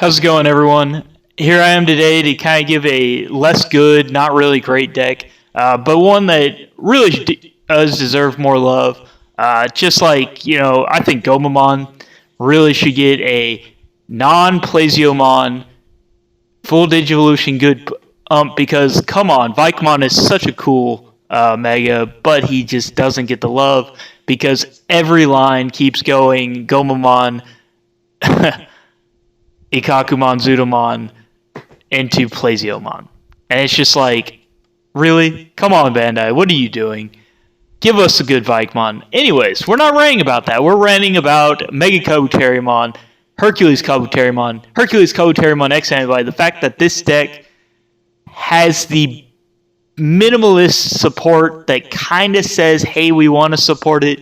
How's it going, everyone? Here I am today to kind of give a less good, not really great deck, but one that really does deserve more love. Just like, I think Gomamon really should get a non-Plasiomon full Digivolution good because, come on, Vikemon is such a cool Mega, but he just doesn't get the love because every line keeps going Gomamon, Ikakumon, Zudomon into Plasiomon. And it's just like, really? Come on, Bandai, what are you doing? Give us a good Vikemon. Anyways, we're not ranting about that. We're ranting about MegaKabuterimon, HerculesKabuterimon X Antibody. The fact that this deck has the minimalist support that kind of says, hey, we want to support it,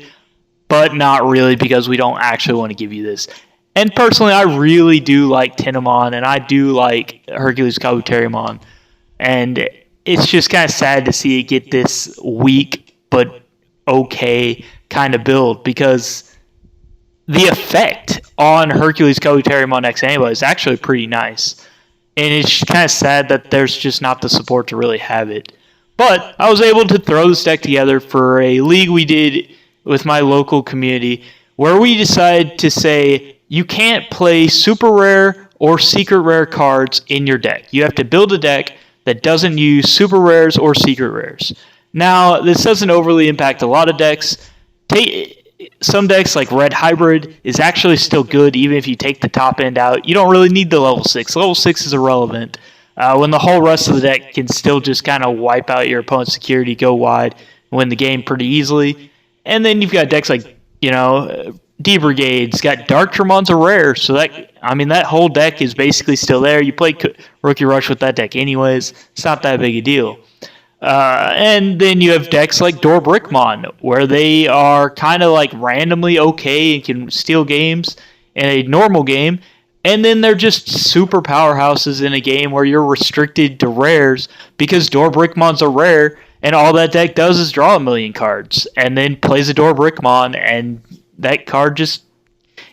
but not really because we don't actually want to give you this. And personally, I really do like Tentomon, and I do like HerculesKabuterimon. And it's just kind of sad to see it get this weak but okay kind of build, because the effect on HerculesKabuterimon X Antibody is actually pretty nice. And it's kind of sad that there's just not the support to really have it. But I was able to throw this deck together for a league we did with my local community, where we decided to say, you can't play super rare or secret rare cards in your deck. You have to build a deck that doesn't use super rares or secret rares. Now, this doesn't overly impact a lot of decks. Some decks like Red Hybrid is actually still good even if you take the top end out. You don't really need the level 6. Level 6 is irrelevant. When the whole rest of the deck can still just kind of wipe out your opponent's security, go wide, win the game pretty easily. And then you've got decks like, D-Brigade's got Darktramon's a rare, so that whole deck is basically still there. You play Rookie Rush with that deck anyways. It's not that big a deal. And then you have decks like Dorbrickmon, where they are kind of like randomly okay and can steal games in a normal game. And then they're just super powerhouses in a game where you're restricted to rares because Dorbrickmon's a rare, and all that deck does is draw a million cards and then plays a Dorbrickmon, and that card just,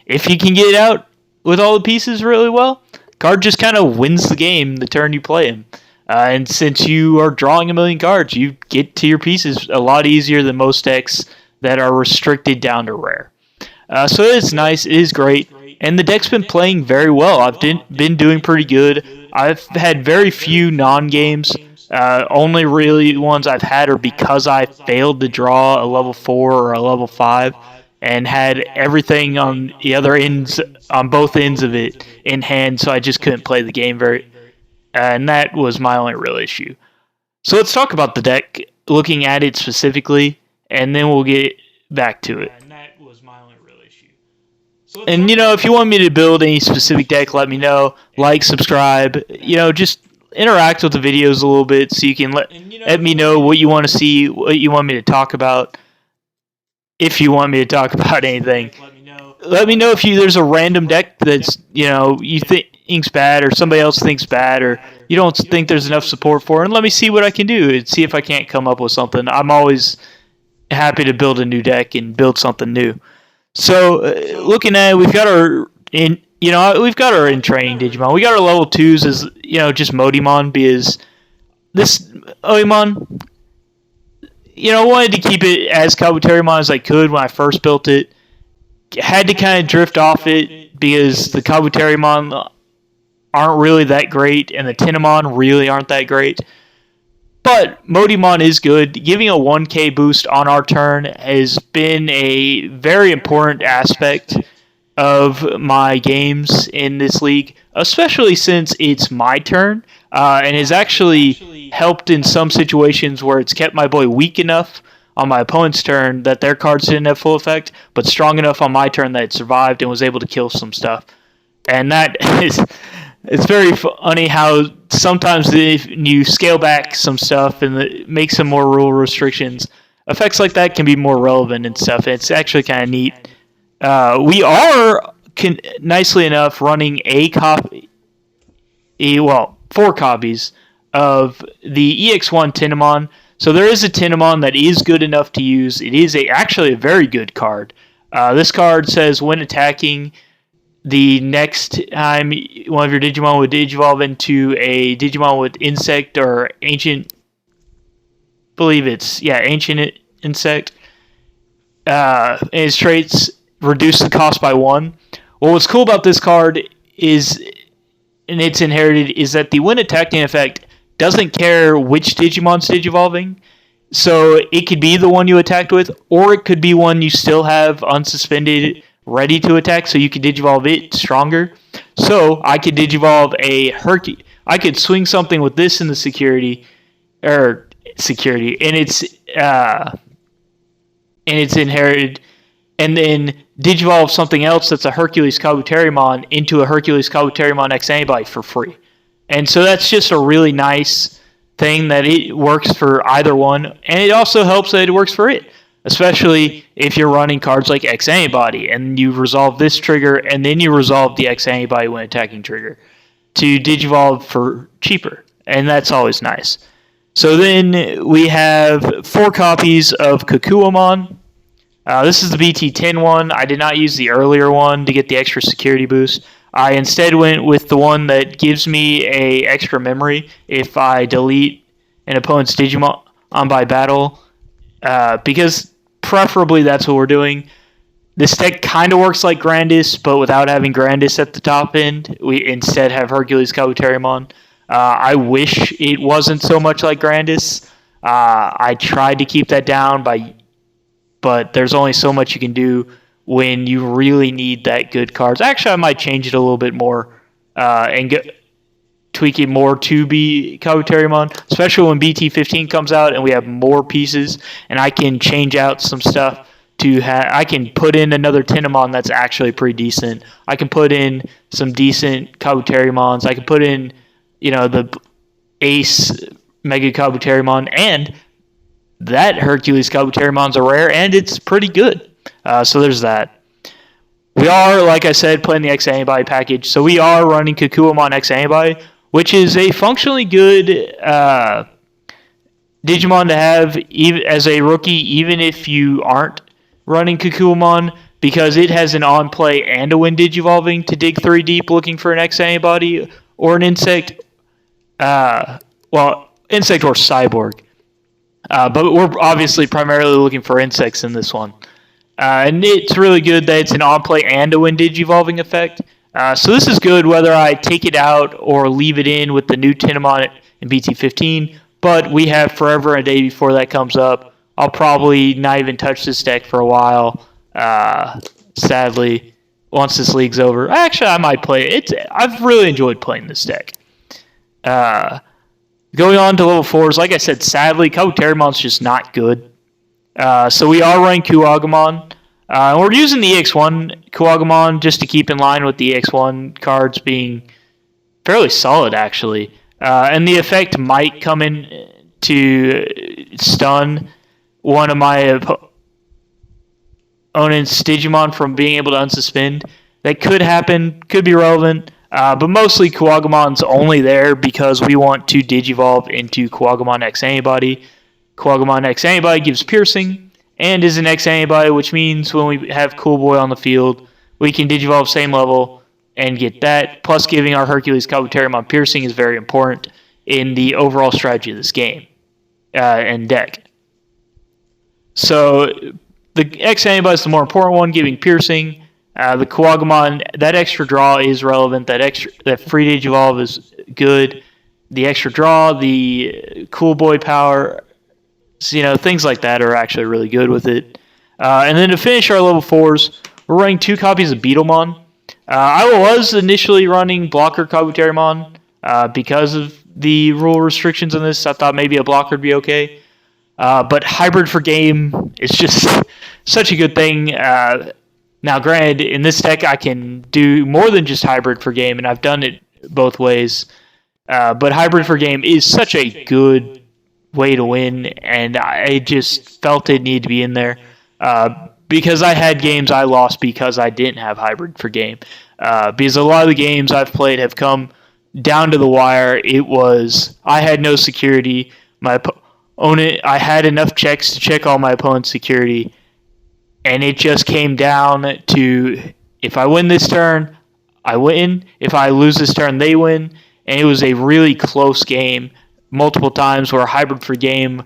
if you can get it out with all the pieces really well, card just kind of wins the game the turn you play him. And since you are drawing a million cards, you get to your pieces a lot easier than most decks that are restricted down to rare. So it is nice, it is great, and the deck's been playing very well. I've been doing pretty good. I've had very few non-games. Only really ones I've had are because I failed to draw a level 4 or a level 5 and had everything on the other ends, on both ends of it in hand, so I just couldn't play the game and that was my only real issue. So let's talk about the deck, looking at it specifically, and then we'll get back to it. And, if you want me to build any specific deck, let me know. Like, subscribe, just interact with the videos a little bit so you can let me know what you want to see, what you want me to talk about. If you want me to talk about anything, let me know if there's a random deck that's, you think's bad, or somebody else thinks bad, or you don't think there's enough support for, and let me see what I can do and see if I can't come up with something. I'm always happy to build a new deck and build something new. So, looking at it, we've got our in training Digimon. We got our level 2s as, just Motimon, because this Oimon, I wanted to keep it as Kabuterimon as I could when I first built it. Had to kind of drift off it because the Kabuterimon aren't really that great, and the Tentomon really aren't that great. But Motimon is good. Giving a 1k boost on our turn has been a very important aspect of my games in this league, especially since it's my turn, and has actually helped in some situations where it's kept my boy weak enough on my opponent's turn that their cards didn't have full effect, but strong enough on my turn that it survived and was able to kill some stuff. And that is... It's very funny how sometimes if you scale back some stuff and make some more rule restrictions, effects like that can be more relevant and stuff. It's actually kind of neat. We are, nicely enough, running four copies of the EX1 Tentomon. So there is a Tentomon that is good enough to use. It is actually a very good card. This card says when attacking, the next time one of your Digimon would digivolve into a Digimon with insect or ancient, ancient insect, and its traits reduce the cost by 1. Well, what's cool about this card is, and it's inherited, is that the when attacking effect doesn't care which Digimon's digivolving. So it could be the one you attacked with, or it could be one you still have unsuspended, ready to attack, so you could digivolve it stronger. So I could digivolve a Hercules. I could swing something with this in the security, and it's inherited, and then digivolve something else that's a HerculesKabuterimon into a HerculesKabuterimon X Antibody for free. And so that's just a really nice thing that it works for either one, and it also helps that it works for it, especially if you're running cards like X Antibody, and you resolve this trigger, and then you resolve the X Antibody when attacking trigger to digivolve for cheaper, and that's always nice. So then we have 4 copies of Kokuwamon. This is the BT10 one. I did not use the earlier one to get the extra security boost. I instead went with the one that gives me a extra memory if I delete an opponent's Digimon by battle, because preferably that's what we're doing. This deck kind of works like Grandis, but without having Grandis at the top end, we instead have HerculesKabuterimon. I wish it wasn't so much like Grandis. I tried to keep that down, but there's only so much you can do when you really need that good cards. Actually, I might change it a little bit more and tweak it more to be Kabuterimon, especially when BT15 comes out and we have more pieces, and I can change out some stuff to I can put in another Tentomon that's actually pretty decent. I can put in some decent Kabuterimons. I can put in, the Ace MegaKabuterimon, and that HerculesKabuterimon's a rare, and it's pretty good. So there's that. We are, like I said, playing the X Antibody package, so we are running Kokuwamon X Antibody, which is a functionally good Digimon to have even as a rookie, even if you aren't running Kokuwamon, because it has an on-play and a win digivolving to dig 3 deep looking for an X Antibody or an insect. Insect or cyborg. But we're obviously primarily looking for insects in this one. And it's really good that it's an on-play and a win digivolving effect. So this is good whether I take it out or leave it in with the new Tentomon in BT15. But we have forever and a day before that comes up. I'll probably not even touch this deck for a while. Sadly, once this league's over. Actually, I might play it. I've really enjoyed playing this deck. Going on to level 4s, like I said, sadly, Kabuterimon's just not good. So we are running Kuwagamon. We're using the EX1 Kuwagamon just to keep in line with the EX1 cards being fairly solid, actually. And the effect might come in to stun one of my opponent's Digimon from being able to unsuspend. That could happen, could be relevant. But mostly Kuwagamon's only there because we want to digivolve into Kuwagamon X Antibody. Kuwagamon X Antibody gives piercing and is an X Antibody, which means when we have Cool Boy on the field, we can digivolve same level and get that. Plus giving our HerculesKabuterimon piercing is very important in the overall strategy of this game and deck. So the X Antibody is the more important one, giving piercing. The Kuwagamon, that extra draw is relevant. That free digivolve is good. The extra draw, the Cool Boy power, things like that are actually really good with it. And then to finish our level 4s, we're running 2 copies of Beetlemon. I was initially running Blocker Kabuterimon because of the rule restrictions on this. I thought maybe a blocker would be okay. But hybrid for game is just such a good thing. Now, granted, in this deck, I can do more than just hybrid for game, and I've done it both ways. But hybrid for game is such a good way to win, and I just felt it needed to be in there. Because I had games I lost because I didn't have hybrid for game. Because a lot of the games I've played have come down to the wire. I had no security. I had enough checks to check all my opponent's security. And it just came down to, if I win this turn, I win. If I lose this turn, they win. And it was a really close game multiple times where a hybrid for game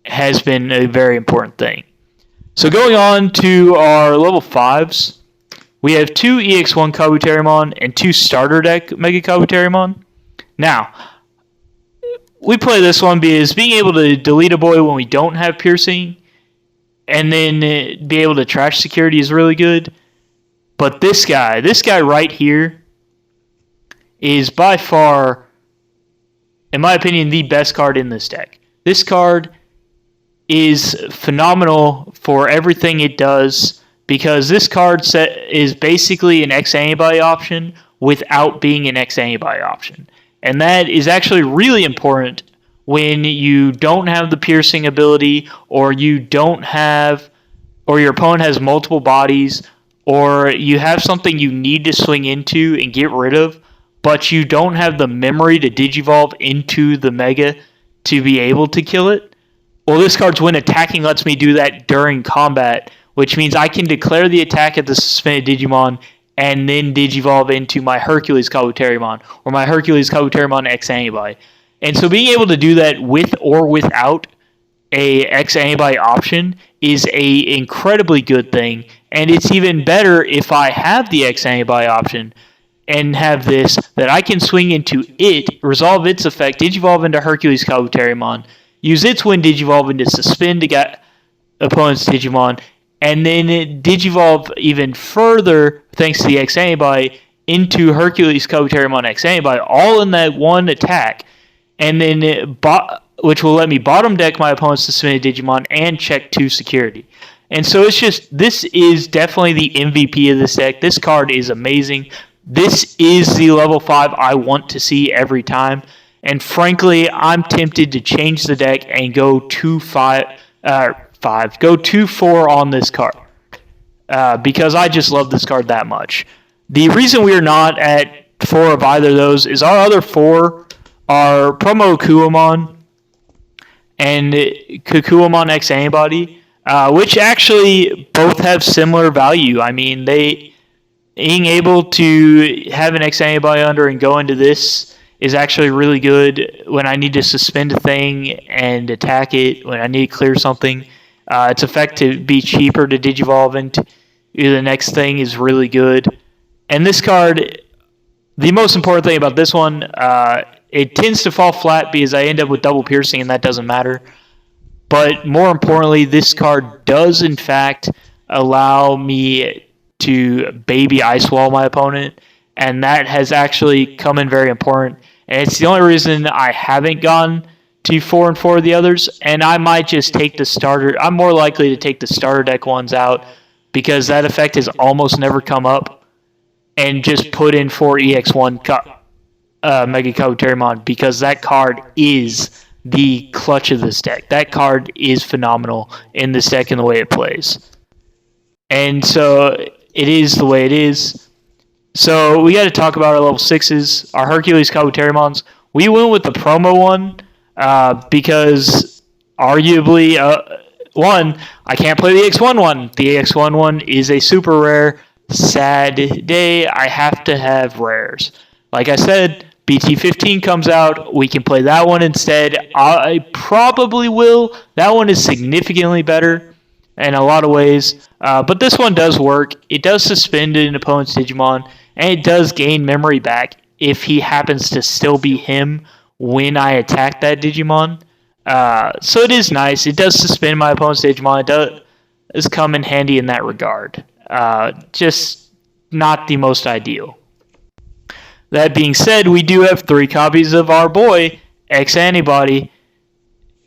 has been a very important thing. So going on to our level 5s, we have 2 EX1 Kabuterimon and 2 starter deck MegaKabuterimon. Now, we play this one because being able to delete a boy when we don't have piercing and then be able to trash security is really good. But this guy right here is by far, in my opinion, the best card in this deck. This card is phenomenal for everything it does because this card set is basically an X Antibody option without being an X Antibody option. And that is actually really important when you don't have the piercing ability, or you don't have, or your opponent has multiple bodies, or you have something you need to swing into and get rid of, but you don't have the memory to digivolve into the Mega to be able to kill it. Well, this card's when attacking lets me do that during combat, which means I can declare the attack at the suspended Digimon and then digivolve into my HerculesKabuterimon or my HerculesKabuterimon X Antibody. And so being able to do that with or without a X Antibody option is a incredibly good thing, and it's even better if I have the X Antibody option and have this, that I can swing into it, resolve its effect, digivolve into HerculesKabuterimon, use its Wind Digivolve into suspend to get opponent's Digimon, and then digivolve even further, thanks to the X Antibody, into HerculesKabuterimon X Antibody, all in that one attack, and then which will let me bottom deck my opponent's suspended Digimon and check 2 security. And so it's just, this is definitely the MVP of this deck. This card is amazing. This is the level 5 I want to see every time. And frankly, I'm tempted to change the deck and go 2-4 on this card. Because I just love this card that much. The reason we are not at 4 of either of those is our other 4 are Promo Okuwamon and Kokuwamon X Antibody, which actually both have similar value. I mean, being able to have an X Antibody under and go into this is actually really good when I need to suspend a thing and attack it, when I need to clear something. Its effect to be cheaper to digivolve into the next thing is really good. And this card, the most important thing about this one, it tends to fall flat because I end up with double piercing and that doesn't matter. But more importantly, this card does in fact allow me to baby ice wall my opponent, and that has actually come in very important. And it's the only reason I haven't gone to 4 and 4 of the others, and I might just take the starter. I'm more likely to take the starter deck ones out because that effect has almost never come up, and just put in 4 EX1 MegaKabuterimon because that card is the clutch of this deck. That card is phenomenal in this deck and the way it plays. And so it is the way it is. So we got to talk about our level 6s, our HerculesKabuterimons. We went with the promo one because arguably, one, I can't play the EX1 one. The EX1 one is a super rare. Sad day, I have to have rares. Like I said, BT15 comes out, we can play that one instead. I probably will. That one is significantly better in a lot of ways, but this one does work. It does suspend an opponent's Digimon, and it does gain memory back if he happens to still be him when I attack that Digimon. So it is nice. It does suspend my opponent's Digimon. It does come in handy in that regard. Just not the most ideal. That being said, we do have 3 copies of our boy, X Antibody,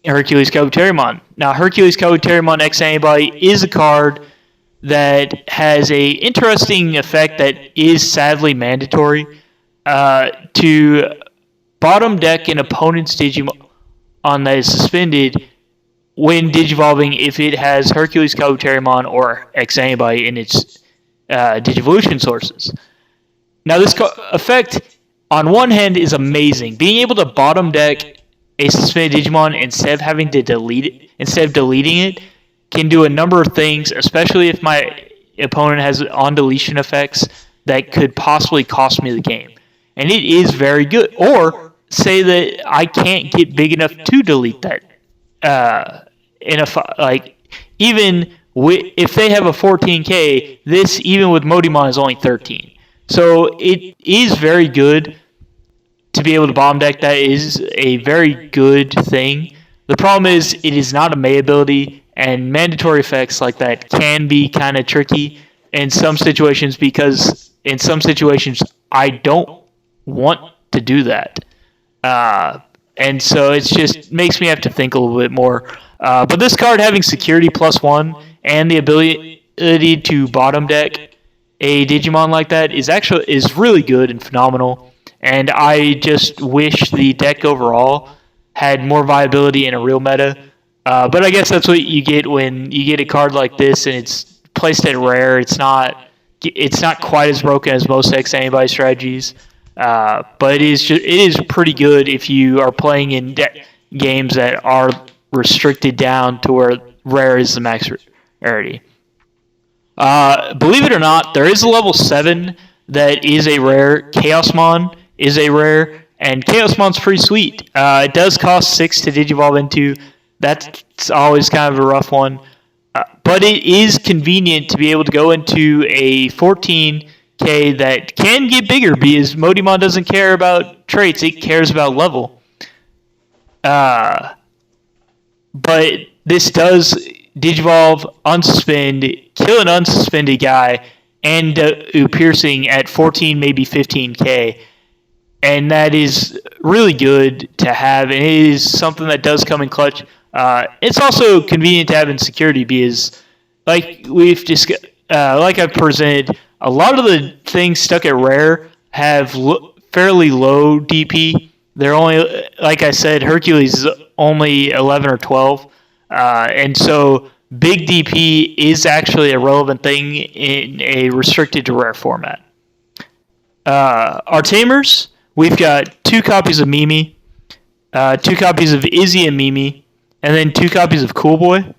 HerculesKabuterimon. Now, HerculesKabuterimon X Antibody is a card that has a interesting effect that is sadly mandatory to bottom deck an opponent's Digimon that is suspended when digivolving if it has HerculesKabuterimon or X Antibody in its Digivolution sources. Now, this effect, on one hand, is amazing. Being able to bottom deck a suspended Digimon instead of having to delete it, instead of deleting it, can do a number of things, especially if my opponent has on-deletion effects that could possibly cost me the game. And it is very good. Or say that I can't get big enough to delete that. Even if they have a 14K, this, even with Motimon, is only 13. So it is very good to be able to bomb deck. That is a very good thing. The problem is it is not a May ability, and mandatory effects like that can be kind of tricky in some situations, because in some situations I don't want to do that. And so it just makes me have to think a little bit more. But this card having security +1 and the ability to bottom deck a Digimon like that is really good and phenomenal. And I just wish the deck overall had more viability in a real meta. But I guess that's what you get when you get a card like this and it's placed at rare. It's not quite as broken as most X Antibody strategies. But it is pretty good if you are playing in games that are restricted down to where rare is the max rarity. Believe it or not, there is a level 7 that is a rare. Chaosmon is a rare, and Chaosmon's pretty sweet. It does cost 6 to digivolve into. That's always kind of a rough one. But it is convenient to be able to go into a 14K that can get bigger, because Motimon doesn't care about traits, it cares about level. But this does digivolve, unsuspend, kill an unsuspended guy, and piercing at 14, maybe 15K. And that is really good to have, and it is something that does come in clutch. It's also convenient to have in security, because like I've presented, a lot of the things stuck at rare have fairly low DP. They're only, like I said, Hercules is only 11 or 12. And so big DP is actually a relevant thing in a restricted to rare format. Our tamers, we've got 2 copies of Mimi, 2 copies of Izzy and Mimi, and then 2 copies of Cool Boy.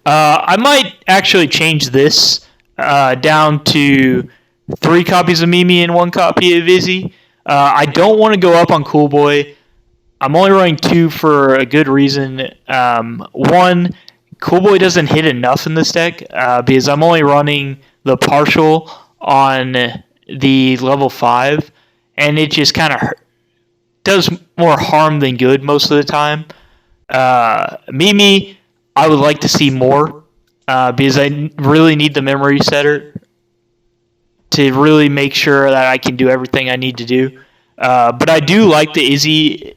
I might actually change this down to 3 copies of Mimi and 1 copy of Izzy. I don't want to go up on Cool Boy. I'm only running 2 for a good reason. 1, Cool Boy doesn't hit enough in this deck, because I'm only running the partial on the level 5, and it just kind of does more harm than good most of the time. Mimi, I would like to see more, because I really need the memory setter to really make sure that I can do everything I need to do. But I do like the Izzy.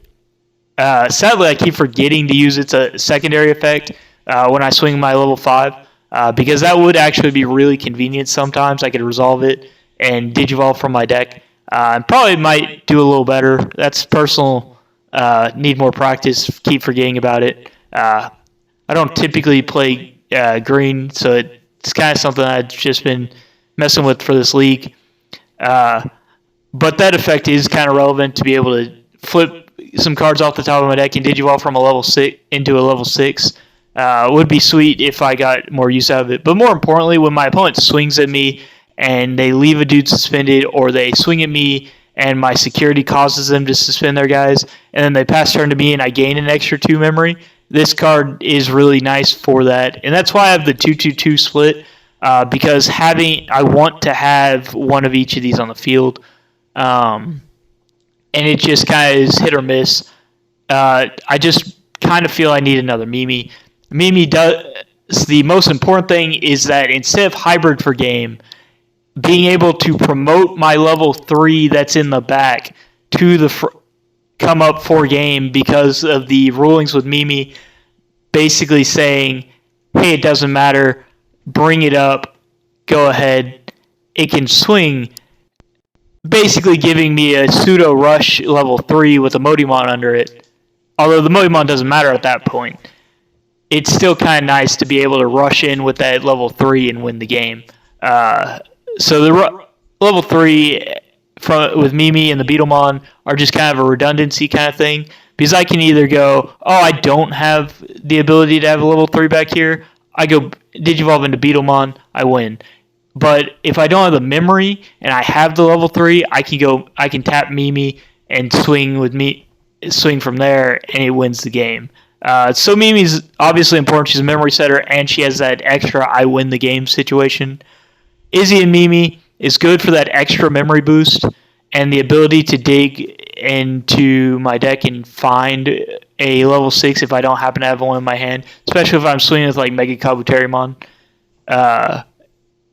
Sadly, I keep forgetting to use its secondary effect when I swing my level 5, because that would actually be really convenient sometimes. I could resolve it and digivolve from my deck. Probably might do a little better. That's personal. Need more practice. Keep forgetting about it. I don't typically play green, so it's kind of something I've just been messing with for this league. But that effect is kind of relevant to be able to flip some cards off the top of my deck and digivolve from a level 6 into a level 6. Would be sweet if I got more use out of it. But more importantly, when my opponent swings at me and they leave a dude suspended, or they swing at me and my security causes them to suspend their guys, and then they pass turn to me and I gain an extra 2 memory, this card is really nice for that. And that's why I have the 2-2-2 split, because I want to have one of each of these on the field. And it just kind of is hit or miss. I just kind of feel I need another Mimi. Mimi does. The most important thing is that instead of hybrid for game, being able to promote my level 3 that's in the back to the come up for game, because of the rulings with Mimi basically saying, hey, it doesn't matter, bring it up, go ahead, it can swing, basically giving me a pseudo rush level 3 with a Motimon under it. Although the Motimon doesn't matter at that point, it's still kind of nice to be able to rush in with that level 3 and win the game. So the level 3 with Mimi and the Beetlemon are just kind of a redundancy kind of thing, because I can either go, I don't have the ability to have a level 3 back here, I go digivolve into Beetlemon, I win. But if I don't have the memory and I have the level 3, I can tap Mimi and swing from there, and it wins the game. So Mimi's obviously important. She's a memory setter, and she has that extra I win the game situation. Izzy and Mimi is good for that extra memory boost and the ability to dig into my deck and find a level 6 if I don't happen to have one in my hand, especially if I'm swinging with like MegaKabuterimon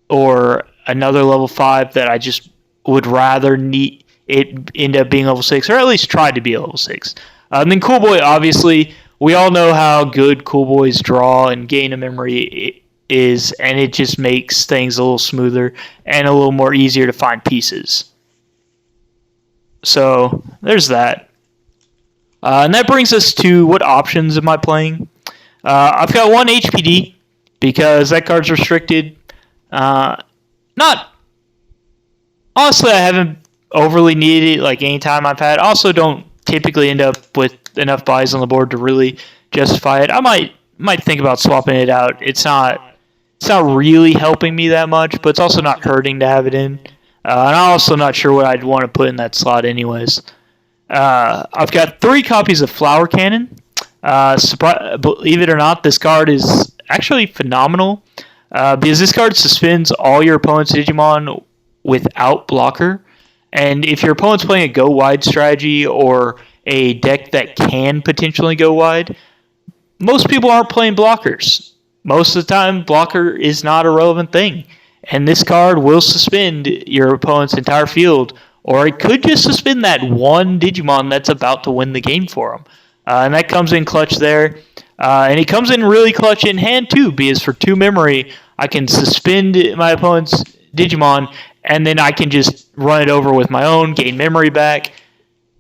or another level 5 that I just would rather need it end up being level 6, or at least try to be a level 6. And then Cool Boy, obviously, we all know how good Cool Boy's draw and gain of memory is, and it just makes things a little smoother and a little more easier to find pieces. So there's that. And that brings us to what options am I playing? I've got one HPD because that card's restricted. Honestly, I haven't overly needed it like any time I've had. Also, don't typically end up with enough buys on the board to really justify it. I might think about swapping it out. It's not really helping me that much, but it's also not hurting to have it in. And I'm also not sure what I'd want to put in that slot anyways. I've got 3 copies of Flower Cannon. Believe it or not, this card is actually phenomenal because this card suspends all your opponent's Digimon without blocker. And if your opponent's playing a go wide strategy or a deck that can potentially go wide, most people aren't playing blockers. Most of the time, blocker is not a relevant thing. And this card will suspend your opponent's entire field, or it could just suspend that one Digimon that's about to win the game for them. And that comes in clutch there. And it comes in really clutch in hand too, because for 2 memory, I can suspend my opponent's Digimon, and then I can just run it over with my own, gain memory back,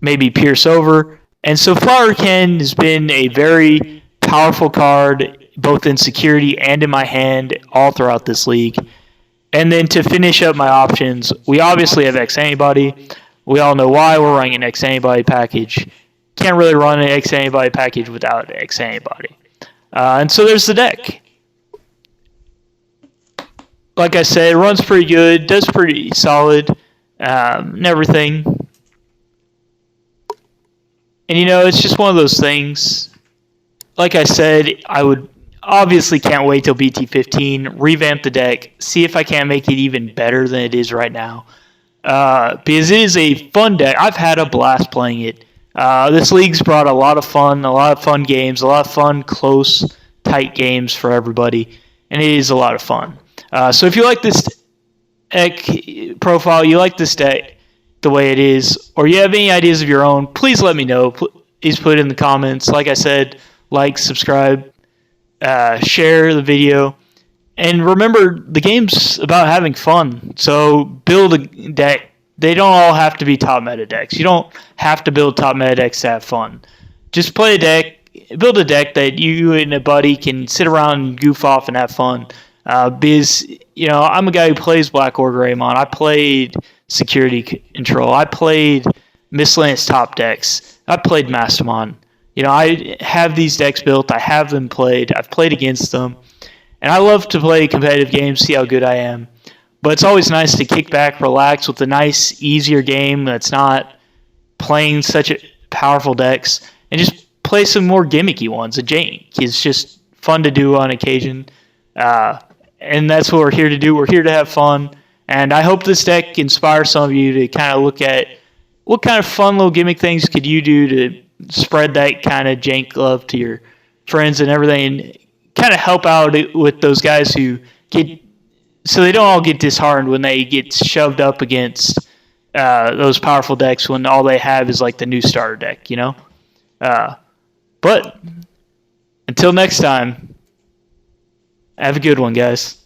maybe pierce over. And so Flower Cannon has been a very powerful card, both in security and in my hand, all throughout this league. And then to finish up my options, we obviously have X Antibody. We all know why we're running an X Antibody package. Can't really run an X Antibody package without X Antibody. And so there's the deck. Like I said, it runs pretty good, does pretty solid, and everything. And it's just one of those things. Like I said, I would obviously can't wait till BT15, revamp the deck, see if I can't make it even better than it is right now. Because it is a fun deck. I've had a blast playing it. This league's brought a lot of fun games, a lot of fun, close, tight games for everybody, and it is a lot of fun. So if you like this deck profile, you like this deck the way it is, or you have any ideas of your own, please let me know. Please put it in the comments. Like I said, like, subscribe, share the video, and remember, the game's about having fun. So build a deck. They don't all have to be top meta decks. You don't have to build top meta decks to have fun. Just play a deck, build a deck that you and a buddy can sit around and goof off and have fun. Because, I'm a guy who plays Black Order Greymon. I played Security Control. I played Miscellaneous Top Decks. I played Mastamon. I have these decks built. I have them played. I've played against them. And I love to play competitive games, see how good I am. But it's always nice to kick back, relax with a nice, easier game that's not playing such powerful decks, and just play some more gimmicky ones. A jank is just fun to do on occasion. And that's what we're here to do. We're here to have fun. And I hope this deck inspires some of you to kind of look at what kind of fun little gimmick things could you do to spread that kind of jank love to your friends and everything, and kind of help out with those guys who so they don't all get disheartened when they get shoved up against those powerful decks when all they have is like the new starter deck, But until next time, have a good one, guys.